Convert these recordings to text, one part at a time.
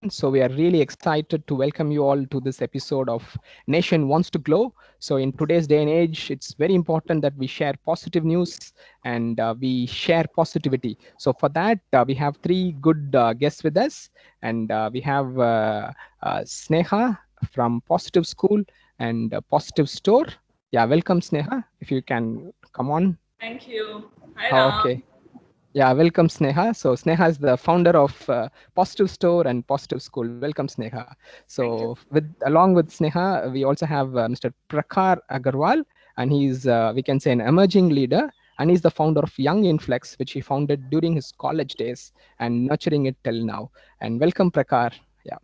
So we are really excited to welcome you all to this episode of Nation Wants to Glow. So in today's day and age, it's very important that we share positive news and we share positivity. So for that, we have three good guests with us, and we have Sneha from Positive School and Positive Store. Yeah, welcome Sneha. If you can come on. Thank you. Hi, Okay. Ram. Yeah, welcome Sneha. So Sneha is the founder of Positive Store and Positive School. Welcome Sneha. Thank you. So along with Sneha, we also have Mr. Prakar Agarwal, and he's we can say an emerging leader, and he's the founder of Young Influx, which he founded during his college days and nurturing it till now. And welcome Prakar. Yeah.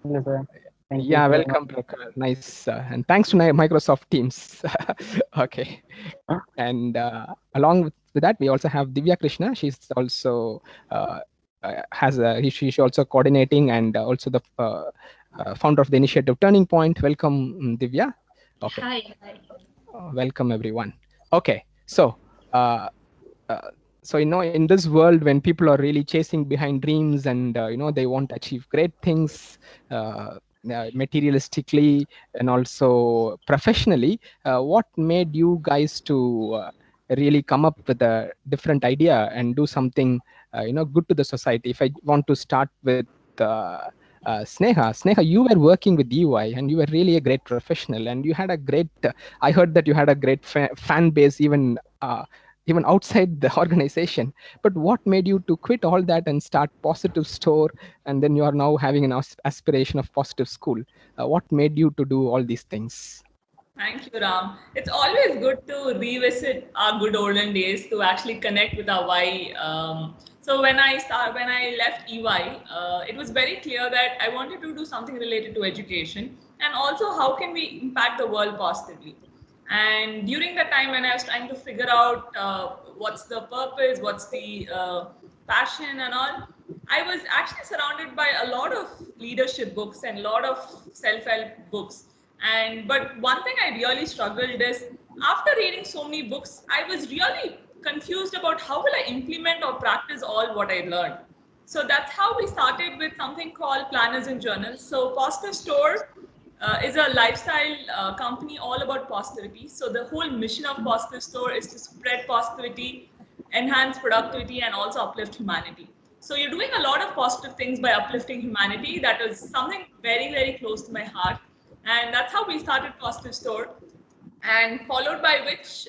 Hello, sir. Thank you Yeah, so much. welcome Prakar. Nice. And thanks to Microsoft Teams. Okay. And along with that, we also have Divya Krishna. She's also she's also coordinating and also the founder of the initiative Turning Point. Welcome, Divya. Okay, Hi. Hi. welcome everyone. Okay, so uh, uh, so in this world when people are really chasing behind dreams and they want to achieve great things materialistically and also professionally, what made you guys to really come up with a different idea and do something good to the society? If I want to start with Sneha, you were working with UI and you were really a great professional, and you had a great I heard that you had a great fan base even outside the organization. But what made you to quit all that and start Positive Store, and then you are now having an aspiration of Positive School? What made you to do all these things? Thank you, Ram. It's always good to revisit our good olden days to actually connect with our why. So when I left EY, it was very clear that I wanted to do something related to education and also how can we impact the world positively. And during that time when I was trying to figure out what's the purpose, what's the passion and all, I was actually surrounded by a lot of leadership books and a lot of self-help books. And but one thing I really struggled is after reading so many books, I was really confused about how will I implement or practice all what I learned. So that's how we started with something called planners and journals. So Positive Store is a lifestyle company all about positivity. So the whole mission of Positive Store is to spread positivity, enhance productivity, and also uplift humanity. So you're doing a lot of positive things by uplifting humanity. That is something very, very close to my heart. And that's how we started Positive Store. And followed by which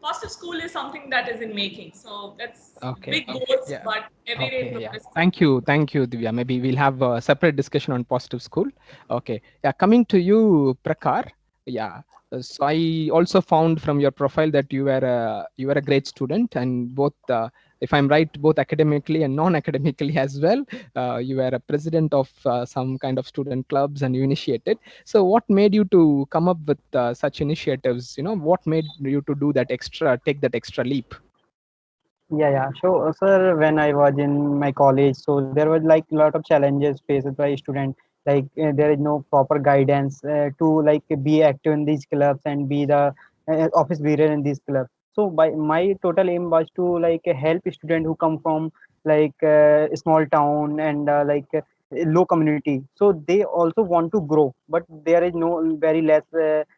Positive School is something that is in making. So that's Okay. big goals, Yeah. but everyday Okay. Yeah. progress. Thank you, Divya. Maybe we'll have a separate discussion on Positive School. Okay. Yeah. Coming to you, Prakar. Yeah. So I also found from your profile that you were a great student, and both, if I'm right, both academically and non-academically as well. You were a president of some kind of student clubs, and you initiated. So what made you to come up with such initiatives? What made you to take that extra leap? Yeah. So, sir, when I was in my college, so there was like a lot of challenges faced by student. Like there is no proper guidance to like be active in these clubs and be the office bearer in these clubs. So, by my total aim was to like help student who come from like a small town and low community. So they also want to grow, but there is no very less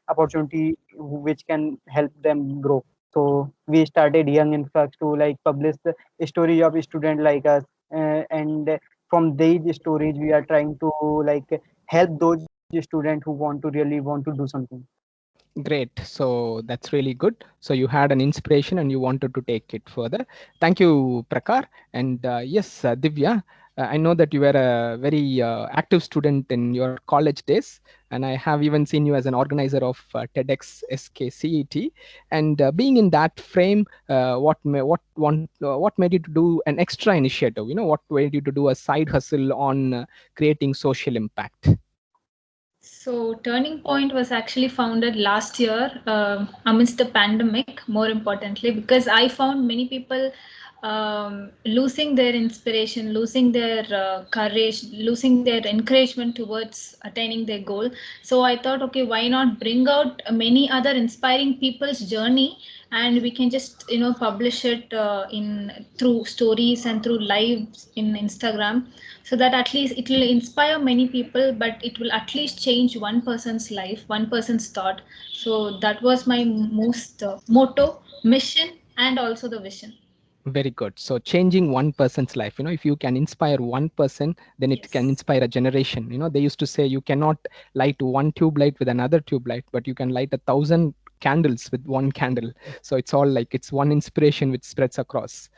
opportunity which can help them grow. So we started Young Influx to like publish the story of student like us, and from these stories we are trying to like help those students who really want to do something. Great. So that's really good. So you had an inspiration and you wanted to take it further. Thank you, Prakar. And yes, Divya, I know that you were a very active student in your college days, and I have even seen you as an organizer of TEDx SKCET. And being in that frame, what made you to do an extra initiative? What made you to do a side hustle on creating social impact? So, Turning Point was actually founded last year amidst the pandemic, more importantly, because I found many people losing their inspiration, losing their courage, losing their encouragement towards attaining their goal. So I thought, okay, why not bring out many other inspiring people's journey, and we can just publish it in through stories and through lives in Instagram, so that at least it will inspire many people, but it will at least change one person's life, one person's thought. So that was my most motto, mission, and also the vision. Very good. So changing one person's life, if you can inspire one person, then it can Yes. inspire a generation. They used to say you cannot light one tube light with another tube light, but you can light 1,000 candles with one candle. So it's all like it's one inspiration which spreads across.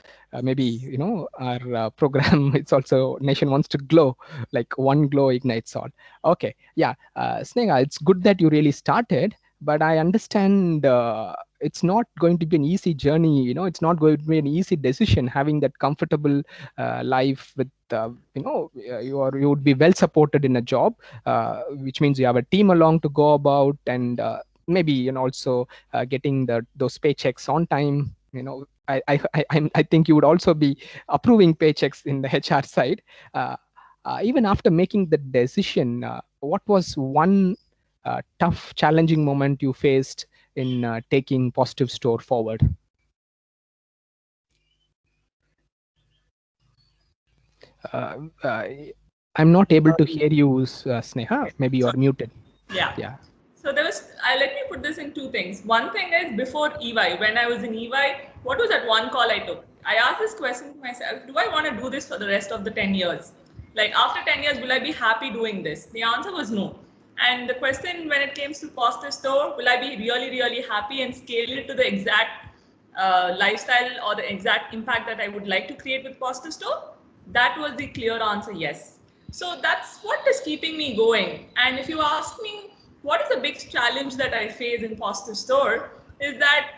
Maybe our program. It's also nation wants to glow, like one glow ignites all. Okay, yeah, Sneha, it's good that you really started, but I understand it's not going to be an easy journey. It's not going to be an easy decision having that comfortable life with you would be well supported in a job, which means you have a team along to go about, and maybe also getting those paychecks on time. I think you would also be approving paychecks in the HR side. Even after making the decision, what was one tough, challenging moment you faced in taking Positive Store forward? Uh, uh, I'm not able to hear you, Sneha. Maybe So you're muted. yeah. Yeah. So there was. Let me put this in two things. One thing is before EY, when I was in EY, what was that one call I took? I asked this question to myself: do I want to do this for the rest of the 10 years? Like after 10 years, will I be happy doing this? The answer was no. And the question when it came to Positive Store, will I be really, really happy and scale it to the exact lifestyle or the exact impact that I would like to create with Positive Store? That was the clear answer, yes. So that's what is keeping me going. And if you ask me, what is the big challenge that I face in Positive Store? Is that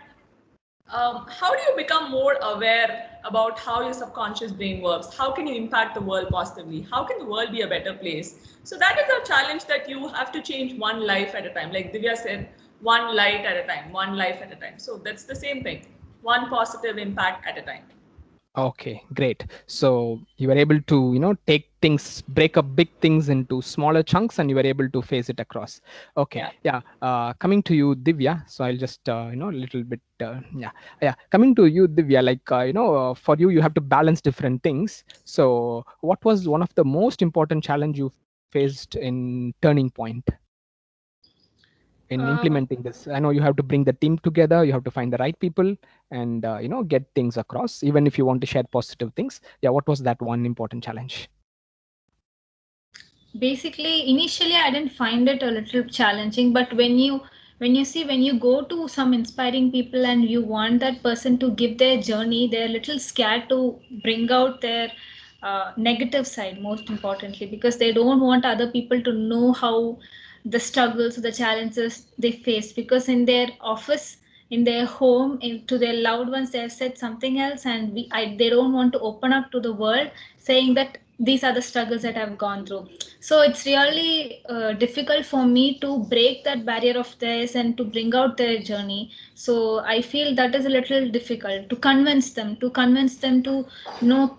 how do you become more aware about how your subconscious brain works? How can you impact the world positively? How can the world be a better place? So that is a challenge that you have to change one life at a time. Like Divya said, one light at a time, one life at a time. So that's the same thing, one positive impact at a time. Okay, great. So you were able to, take things, break up big things into smaller chunks, and you were able to phase it across. Okay, Yeah. yeah. Coming to you, Divya. So I'll just, a little bit, yeah. Coming to you, Divya. Like, for you, you have to balance different things. So, what was one of the most important challenge you faced in Turning Point? In Uh, implementing this, I know you have to bring the team together, you have to find the right people, and get things across, even if you want to share positive things. Yeah, what was that one important challenge? Basically, initially I didn't find it a little challenging, but when you go to some inspiring people and you want that person to give their journey, they're a little scared to bring out their negative side, most importantly, because they don't want other people to know how the struggles, the challenges they face, because in their office, in their home, to their loved ones, they have said something else, and they don't want to open up to the world saying that these are the struggles that I've gone through. So it's really difficult for me to break that barrier of theirs and to bring out their journey. So I feel that is a little difficult to convince them to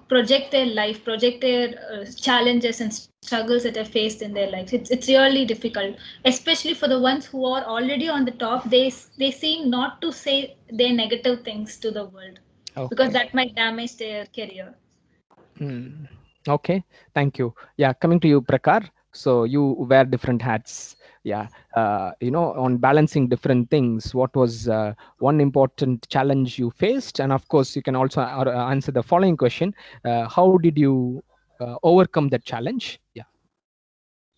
project their life, project their challenges and struggles that are faced in their lives. It's really difficult, especially for the ones who are already on the top. They seem not to say their negative things to the world, because Okay. that might damage their career. Hmm. Okay, thank you. Yeah, coming to you, Prakar. So you wear different hats. Yeah, on balancing different things, what was one important challenge you faced? And of course, you can also answer the following question: how did you overcome that challenge? Yeah.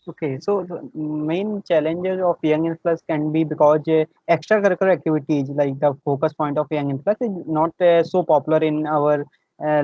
Okay, so the main challenges of young influx can be because extracurricular activities like the focus point of young influx is not so popular in our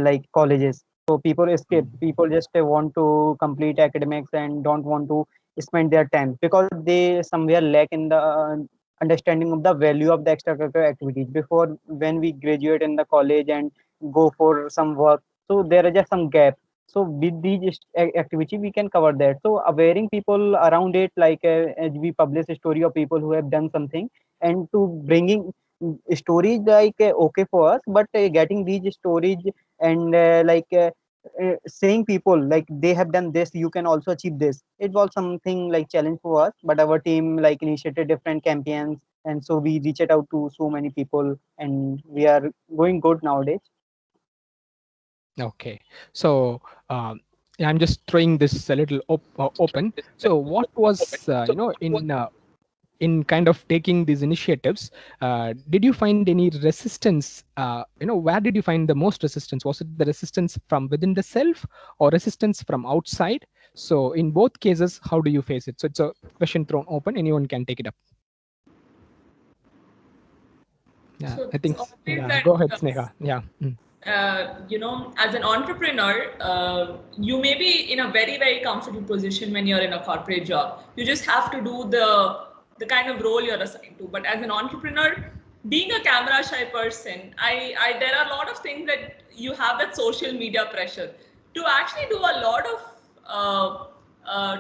like colleges. So people escape. People just want to complete academics and don't want to spend their time because they somewhere lack in the understanding of the value of the extracurricular activities before when we graduate in the college and go for some work. So there is just some gap, so with these activity we can cover that. So awareing people around it, like as we publish a story of people who have done something, and to bringing stories like okay for us, but getting these stories and saying people like they have done this, you can also achieve this. It was something like challenge for us, but our team like initiated different campaigns, and so we reached out to so many people, and we are going good nowadays. Okay, so yeah, I'm just throwing this a little open. So what was in kind of taking these initiatives, did you find any resistance? Where did you find the most resistance? Was it the resistance from within the self or resistance from outside? So in both cases, how do you face it? So it's a question thrown open. Anyone can take it up. Yeah, So I it's think. always Yeah, that, go ahead, Sneha. Yeah. as an entrepreneur, you may be in a very, very comfortable position when you're in a corporate job. You just have to do the kind of role you're assigned to. But as an entrepreneur, being a camera shy person, I there are a lot of things that you have that social media pressure to actually do a lot of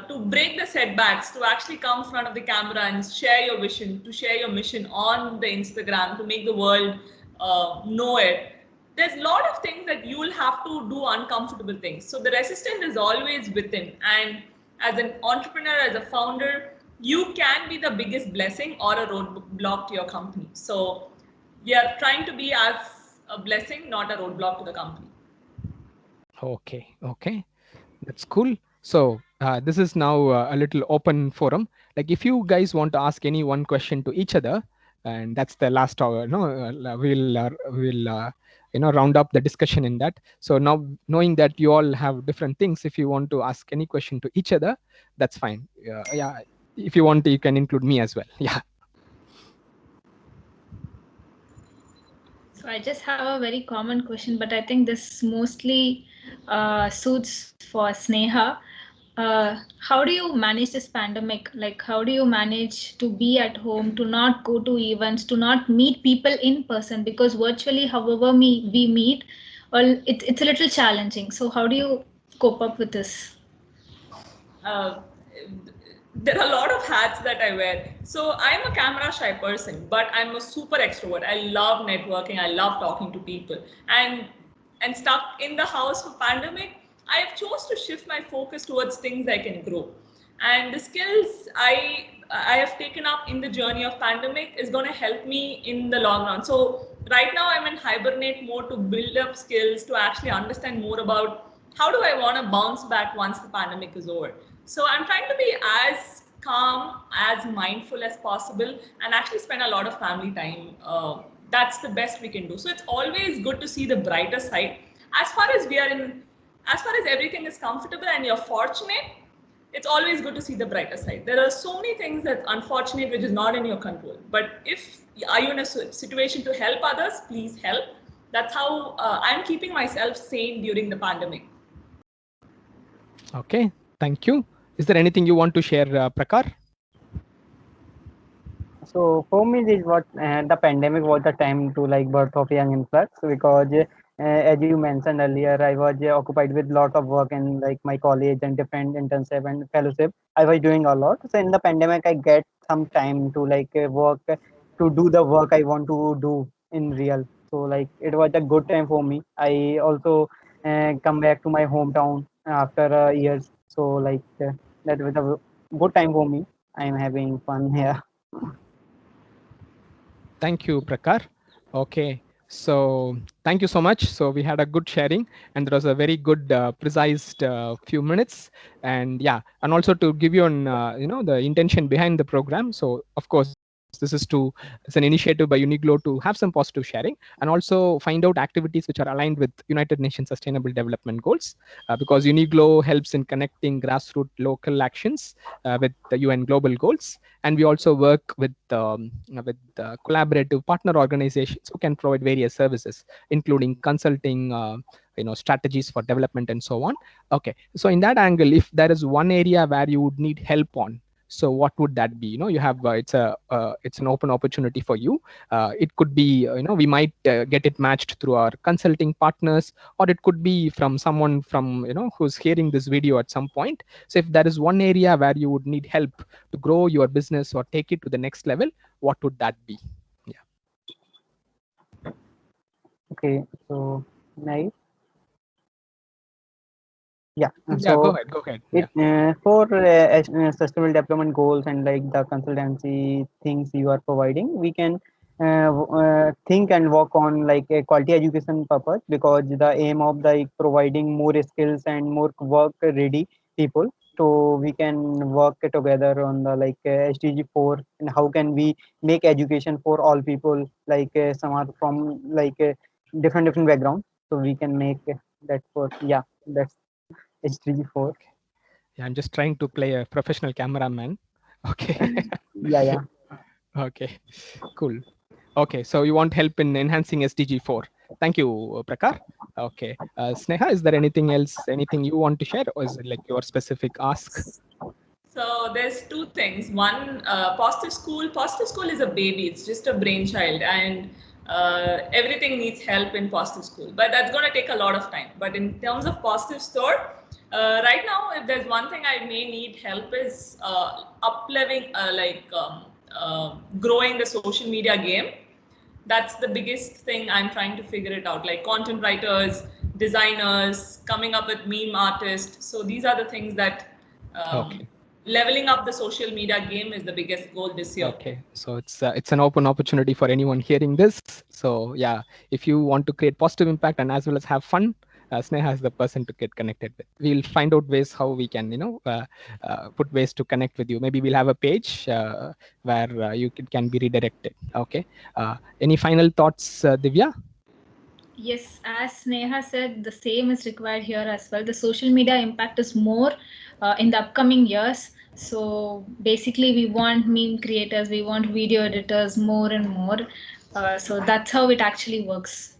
to break the setbacks, to actually come in front of the camera and share your vision, to share your mission on the Instagram, to make the world know it. There's a lot of things that you will have to do uncomfortable things. So the resistance is always within. And as an entrepreneur, as a founder, you can be the biggest blessing or a roadblock to your company. So we are trying to be as a blessing, not a roadblock to the company. Okay. That's cool. So this is now a little open forum. Like if you guys want to ask any one question to each other, and that's the last hour. No, we'll round up the discussion in that. So now knowing that you all have different things, if you want to ask any question to each other, that's fine. Yeah. If you want, you can include me as well. Yeah. So I just have a very common question, but I think this mostly suits for Sneha. How do you manage this pandemic? Like, how do you manage to be at home, to not go to events, to not meet people in person? Because virtually, however we meet, well, it's a little challenging. So how do you cope up with this? uh, there are a lot of hats that I wear. So I'm a camera shy person, but I'm a super extrovert. I love networking. I love talking to people. And stuck in the house for pandemic, I have chose to shift my focus towards things I can grow. And the skills I have taken up in the journey of pandemic is going to help me in the long run. So right now I'm in hibernate mode to build up skills, to actually understand more about how do I want to bounce back once the pandemic is over. So I'm trying to be as calm, as mindful as possible, and actually spend a lot of family time. That's the best we can do. So it's always good to see the brighter side. As far as we are in, as far as everything is comfortable and you're fortunate, it's always good to see the brighter side. There are so many things that's unfortunate which is not in your control. But if are you in a situation to help others, please help. That's how I'm keeping myself sane during the pandemic. Okay. Thank you. Is there anything you want to share, Prakar? So for me, this what the pandemic was the time to like birth of young influx, because as you mentioned earlier, I was occupied with lot of work in like my college and different internship and fellowship. I was doing a lot. So in the pandemic, I get some time to like work to do the work I want to do in real. So like it was a good time for me. I also come back to my hometown after years. So like that was a good time for me. I am having fun here. Thank you, Prakar. Okay, so thank you so much. So we had a good sharing, and there was a very good, precise few minutes. And yeah, and also to give you an, the intention behind the program. So of course, this is it's an initiative by UniGlow to have some positive sharing, and also find out activities which are aligned with United Nations Sustainable Development Goals, because UniGlow helps in connecting grassroots local actions with the UN global goals, and we also work with collaborative partner organizations who can provide various services, including consulting, strategies for development and so on. Okay, so in that angle, if there is one area where you would need help on, so what would that be? You have it's an open opportunity for you. It could be, we might get it matched through our consulting partners, or it could be from someone from, who's hearing this video at some point. So if there is one area where you would need help to grow your business or take it to the next level, what would that be? Yeah. Okay, so nice. Yeah. Yeah, go So ahead. Go ahead. it Yeah. for sustainable development goals and like the consultancy things you are providing, we can think and work on like a quality education purpose, because the aim of the providing more skills and more work ready people, so we can work together on the like SDG 4, and how can we make education for all people, like some are from like different backgrounds, so we can make that for, yeah, that's SDG 4. Okay. Yeah, I'm just trying to play a professional cameraman. Okay. Yeah, yeah. Okay. Cool. Okay. So you want help in enhancing SDG 4. Thank you, Prakar. Okay. Sneha, is there anything else, anything you want to share, or is it like your specific ask? So there's two things. One, positive school. Positive school is a baby. It's just a brainchild, and everything needs help in positive school. But that's going to take a lot of time. But in terms of positive store, right now, if there's one thing I may need help is up-leveling, growing the social media game. That's the biggest thing I'm trying to figure it out. Like content writers, designers, coming up with meme artists. So these are the things that Okay. leveling up the social media game is the biggest goal this year. Okay, so it's an open opportunity for anyone hearing this. So yeah, if you want to create positive impact and as well as have fun, Sneha is the person to get connected with. We'll find out ways how we can, put ways to connect with you. Maybe we'll have a page where can be redirected. Okay. Any final thoughts, Divya? Yes, as Neha said, the same is required here as well. The social media impact is more in the upcoming years. So basically, we want meme creators, we want video editors more and more. So that's how it actually works.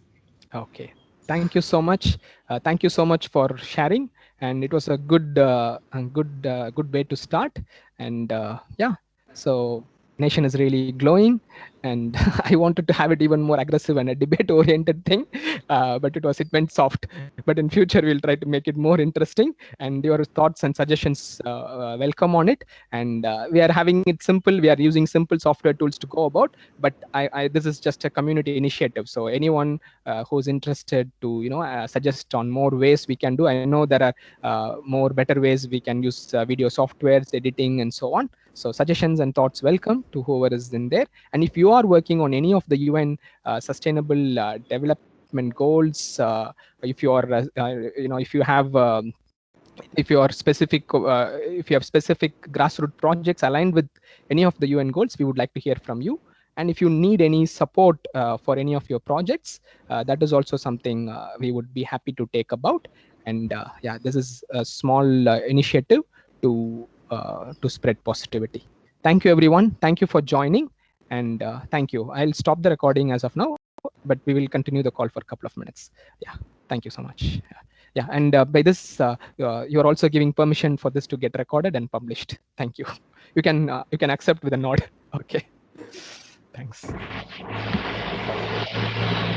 Okay. Thank you so much. Thank you so much for sharing. And it was a good way to start. And yeah, so nation is really glowing. And I wanted to have it even more aggressive and a debate-oriented thing, but it went soft. But in future, we'll try to make it more interesting. And your thoughts and suggestions welcome on it. And we are having it simple. We are using simple software tools to go about. But this is just a community initiative. So anyone who's interested to suggest on more ways we can do. I know there are more better ways we can use video softwares, editing, and so on. So suggestions and thoughts welcome to whoever is in there. And if you are working on any of the UN sustainable development goals, if you are if you have specific grassroots projects aligned with any of the UN goals, we would like to hear from you. And if you need any support for any of your projects, that is also something we would be happy to take about. And yeah, this is a small initiative to spread positivity. Thank you, everyone. Thank you for joining, and thank you. I'll stop the recording as of now, but we will continue the call for a couple of minutes. Yeah, thank you so much. Yeah, and by this, you're also giving permission for this to get recorded and published. Thank you. You can accept with a nod. Okay. Thanks.